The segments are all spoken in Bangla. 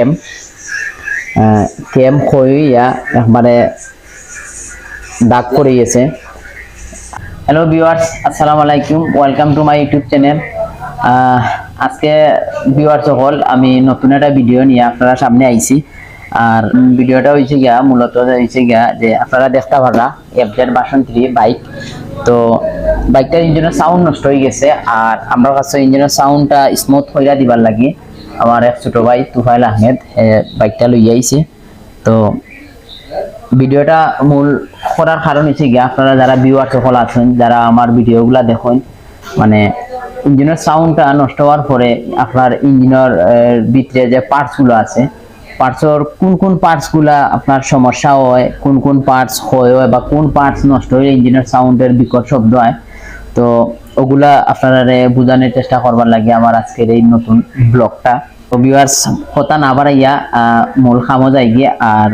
কেম কেম খইয়া একবারে দাগ পড়ে গেছে। হ্যালো ভিউয়ার্স, আসসালামু আলাইকুম, welcome to my YouTube channel. আজকে ভিউয়ার্স সকল আমি নতুন একটা ভিডিও নিয়ে আপনারা সামনে আইছি। আর ভিডিওটা হয়েছে গিয়া মূলত হয়েছে গিয়া যে আপনারা দেখতে পারা FZ-V3 বাইক। তো বাইকটার ইঞ্জিনের সাউন্ড নষ্ট হয়ে গেছে, আর আমার কাছে ইঞ্জিনের সাউন্ডটা স্মুথ কইরা দিবার লাগে আমার এক ছোট ভাই তুফাইল আহমেদ বাইকটা লইয়া আইছে। তো ভিডিওটা মূল করার কারণ হচ্ছে গিয়া আপনারা যারা ভিউয়ার সকল আছেন, যারা আমার ভিডিওগুলা দেখেন, মানে ইঞ্জিনের সাউন্ডটা নষ্ট হওয়ার পরে আপনার ইঞ্জিনের ভিতরে যে পার্টসগুলো আছে, পার্টসের কোন পার্টসগুলা আপনার সমস্যা হয়, কোন পার্টস হয় বা কোন পার্টস নষ্ট হলে ইঞ্জিনের সাউন্ডের বিকট শব্দ হয়, তো ওগুলা আপনারা বোঝানোর চেষ্টা করবার লাগে আমার আজকের এই নতুন ব্লগটা। তো ভিউয়ার্স কথা না বাড়াইয়া মূল খামো যাই গিয়ে, আর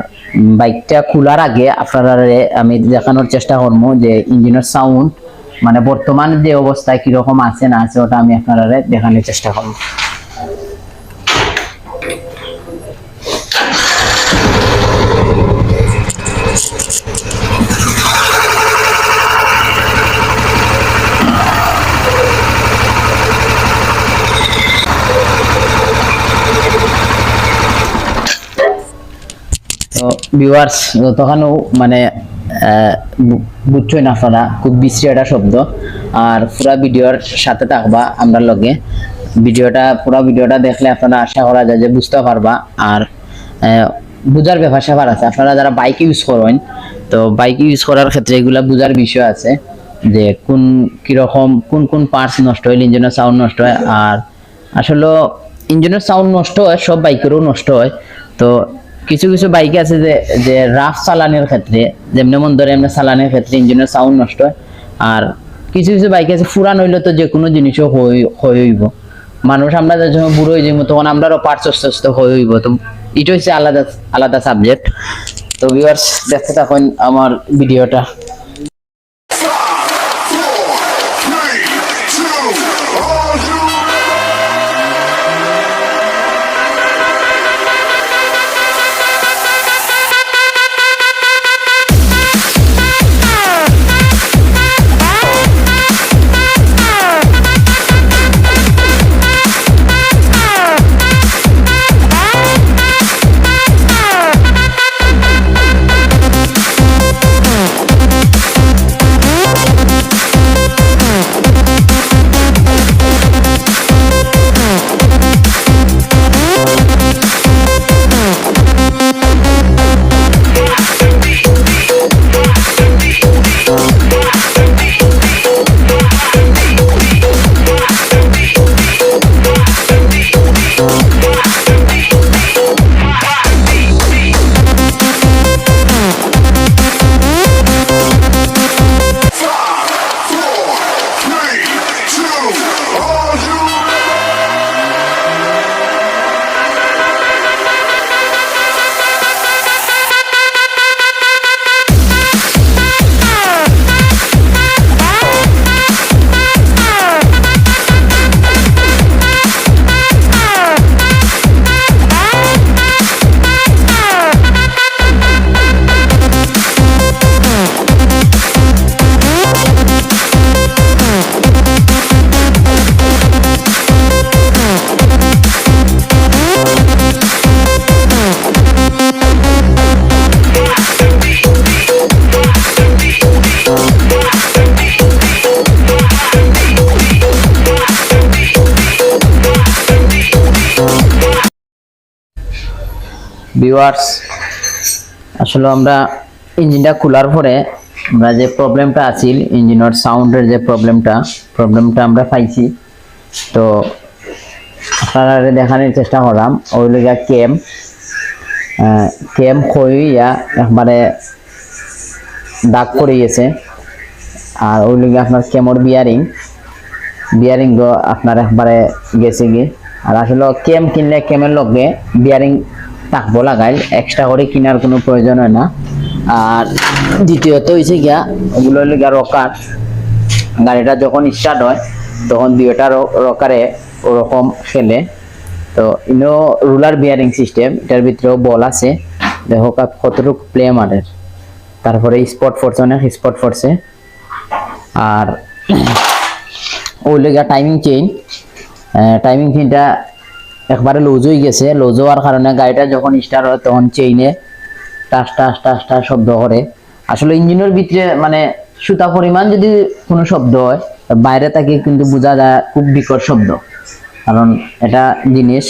বাইকটা খোলার আগে আপনারা আমি দেখানোর চেষ্টা করবো যে ইঞ্জিনের সাউন্ড মানে বর্তমান যে অবস্থায় কিরকম আছে না আছে ওটা আমি আপনারা দেখানোর চেষ্টা করবো। তো ভিউয়ার্স তখনও মানে বুঝছই না আপনারা, খুব বিশ্রী একটা শব্দ। আর পুরা ভিডিওর সাথে থাকবা আমরা লগে, পুরা ভিডিওটা দেখলে আপনারা আশা করা যায় যে বুঝতে পারবা। আর বুঝার ব্যাপার স্যাপার আছে, আপনারা যারা বাইক ইউজ করেন, তো বাইক ইউজ করার ক্ষেত্রে এগুলা বুঝার বিষয় আছে যে কিরকম কোন পার্টস নষ্ট হইলে ইঞ্জিনের সাউন্ড নষ্ট হয়। আর আসলে ইঞ্জিনের সাউন্ড নষ্ট হয়, সব বাইকেরও নষ্ট হয়। তো কিছু বাইক আছে যে রাফ চালানোর ক্ষেত্রে, যেমনি মন ধরে এমনি চালানোর ক্ষেত্রে ইঞ্জিনের সাউন্ড নষ্ট হয়। আর কিছু বাইক আছে ফুরান হইলে তো যে কোনো জিনিসও হইব, মানুষ আমরা যখন বুড়ো হয়ে যাবো তখন আমরাও পার্টস আস্তে হইব। তো এটা হচ্ছে আলাদা সাবজেক্ট। তো ভিউয়ার্স দেখতে থাকুন আমার ভিডিওটা। ভিউয়ার্স আসলে আমরা ইঞ্জিনটা খোলার পরে আমরা যে প্রবলেমটা আছিল, ইঞ্জিনের সাউন্ডের যে প্রবলেমটা আমরা পাইছি। তো আপনারা দেখানোর চেষ্টা করলাম ওই লগা কেম খইয়া একবারে দাগ পড়ে গেছে। আর ওই লগা আপনার কেমর বিয়ারিং আপনার একবারে গেছে গিয়ে। আর আসলে কেম কিনলে কেমের লগে বিয়ারিং থাকবো লাগাইল, এক্সট্রা করে কেনার কোনো প্রয়োজন হয় না। আর দ্বিতীয়ত হয়েছে গিয়া ওগুলো হলো গিয়া রকার, গাড়িটা যখন স্টার্ট হয় তখন দুইটা রকারে ওরকম খেলে। তো ইনো রুলার বিয়ারিং সিস্টেম, এটার ভিতরেও বল আছে, দেখো কতটুকু প্লে মারের। তারপরে স্পট ফোর্স, অনেক স্পট ফোর্সে। আর ওই লেগা টাইমিং চেইনটা একবারে লুজ হয়ে গেছে। লুজ হওয়ার কারণে গাড়িটা যখন স্টার্ট হয় তখন চেইনে টাস টাস টাস টাস শব্দ করে। আসলে ইঞ্জিনের ভিতরে মানে সুতা পরিমাণ যদি কোনো শব্দ হয়, বাইরে থেকে কিন্তু বোঝা যায় খুব বিকট শব্দ, কারণ এটা জিনিস।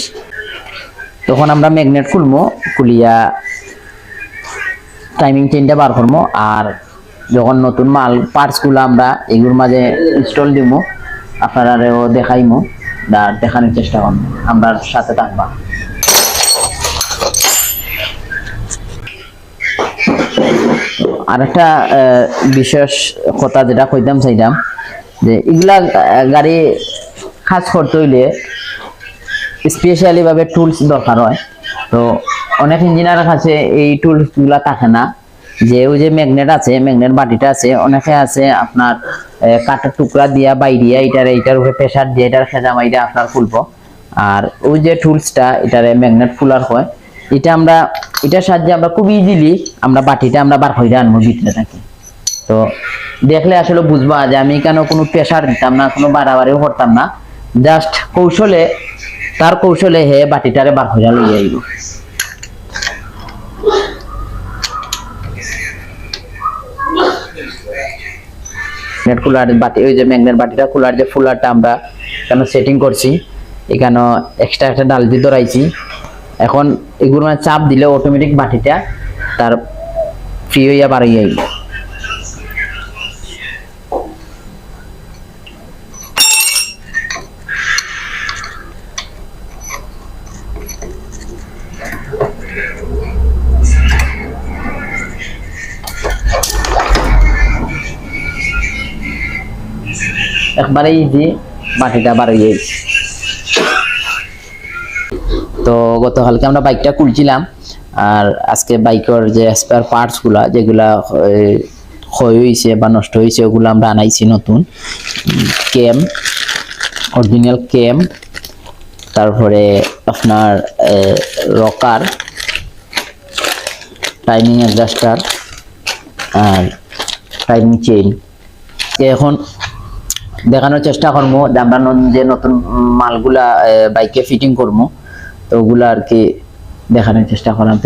তখন আমরা ম্যাগনেট খুলবো, খুলিয়া টাইমিং চেইনটা বার করবো। আর যখন নতুন মাল পার্টসগুলো আমরা এগুলোর মাঝে ইনস্টল দিব, আপনারাও দেখাইমো, দেখানোর চেষ্টা করবো, আমরা সাথে থাকবা। আর একটা বিশেষ কথা যেটা কইতাম চাইতাম, যে এগুলা গাড়ি কাজ করতে হইলে স্পেশালি ভাবে টুলস দরকার হয়। তো অনেক ইঞ্জিনিয়ারের কাছে এই টুলস গুলা থাকে না। যে ওই যে ম্যাগনেট আছে, ম্যাগনেট বাটিটা আছে, অনেকে আছে আপনার কাঠের টুকরা দিয়া বাইরিয়া এইটার উপরে প্রেসার দিয়ে এটার খেজা মাইরা আপনার খুলবো। আর ওই যে টুলসটা, এটারে ম্যাগনেট ফুলার হয়, এটার সাহায্যে আমরা খুব ইজিলি আমরা বাটিটা আমরা বার করে আনবো ভিতরে থাকি। তো দেখলে আসলে বুঝবা যে আমি কেন কোনো প্রেসার দিতাম না, কোনো বাড়াবাড়িও করতাম না, জাস্ট তার কৌশলে হে বাটিটারে বার করে লইয়া আইব। ম্যাগনেট কুলার বাটি, ওই যে ম্যাগনেট বাটিটা কুলার যে ফুলারটা আমরা কেন সেটিং করছি, এখানে এক্সট্রা একটা ডাল দিয়ে ধরাইছি। এখন এগুলো মানে চাপ দিলে অটোমেটিক বাটিটা তার ফ্রি হইয়া বার হইয়া আইব। একবারে ইজি, বাটিটা বার হয়ে গেছে। তো গতকালকে আমরা বাইকটা খুলছিলাম, আর আজকে বাইকের যে স্পেয়ার পার্টস গুলা যেগুলা ক্ষয় হয়েছে বা নষ্ট হয়েছে ওগুলো আমরা আনাইছি নতুন। কেম, অরিজিনাল কেম, তারপরে আপনার রকার, টাইমিং অ্যাডজাস্টার আর টাইমিং চেইন। এখন দেখানোর চেষ্টা করবো যে আমরা যে নতুন মালগুলা বাইকে ফিটিং করবো, তো ওগুলা আর কি দেখানোর চেষ্টা করলাম।